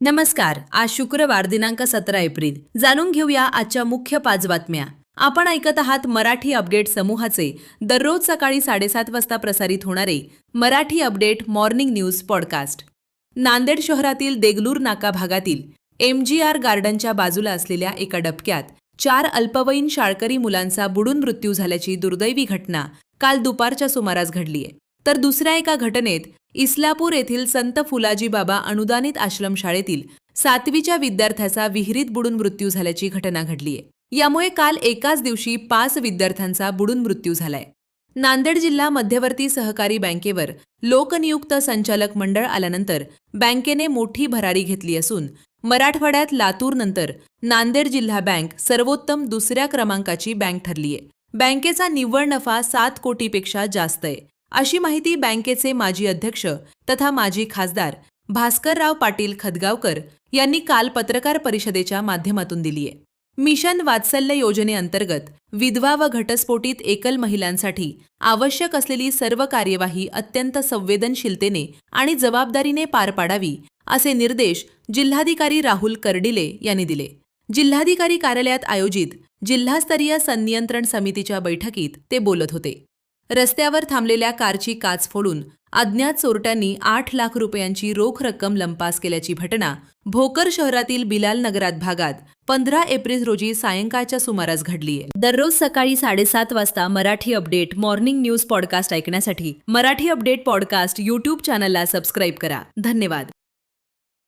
नमस्कार. आज शुक्रवार दिनांक 17 एप्रिल. जाणून घेऊया आजच्या मुख्य 5 बातम्या. आपण ऐकत आहात मराठी अपडेट समूहाचे दररोज सकाळी 7:30 वाजता प्रसारित होणारे Marathi update morning news podcast. Nanded शहरातील देगलूर नाका भागातील MGR गार्डनच्या बाजूला असलेल्या एका डबक्यात 4 अल्पवयीन शाळकरी मुलांचा बुडून मृत्यू झाल्याची दुर्दैवी घटना काल दुपारच्या सुमारास घडली आहे. तर दुसऱ्या एका घटनेत इस्लापूर येथील संत फुलाजी बाबा अनुदानित आश्रमशाळेतील 7वीच्या विद्यार्थ्याचा विहिरीत बुडून मृत्यू झाल्याची घटना घडली आहे. यामुळे काल एकाच दिवशी 5 विद्यार्थ्यांचा बुडून मृत्यू झालाय. नांदेड जिल्हा मध्यवर्ती सहकारी बँकेवर लोकनियुक्त संचालक मंडळ आल्यानंतर बँकेने मोठी भरारी घेतली असून मराठवाड्यात लातूरनंतर नांदेड जिल्हा बँक सर्वोत्तम दुसऱ्या क्रमांकाची बँक ठरली आहे. बँकेचा निव्वळ नफा 7 कोटीपेक्षा जास्त आहे, अशी माहिती बँकेचे माजी अध्यक्ष तथा माजी खासदार भास्करराव पाटील खदगावकर यांनी काल पत्रकार परिषदेच्या माध्यमातून दिली आहे. मिशन वात्सल्य योजनेअंतर्गत विधवा व घटस्फोटित एकल महिलांसाठी आवश्यक असलेली सर्व कार्यवाही अत्यंत संवेदनशीलतेने आणि जबाबदारीने पार पाडावी, असे निर्देश जिल्हाधिकारी राहुल कर्डिले यांनी दिले. जिल्हाधिकारी कार्यालयात आयोजित जिल्हास्तरीय संनियंत्रण समितीच्या बैठकीत ते बोलत होते. रस्त्यावर थांबलेल्या कारची काच फोडून अज्ञात चोरट्यांनी 8 लाख रुपयांची रोख रक्कम लंपास केल्याची घटना भोकर शहरातील बिलाल नगरात भागात 15 एप्रिल रोजी सायंकाळच्या सुमारास घडली आहे. दररोज सकाळी 7:30 वाजता Marathi update morning news podcast ऐकण्यासाठी मराठी अपडेट पॉडकास्ट YouTube चॅनलला सबस्क्राईब करा. धन्यवाद.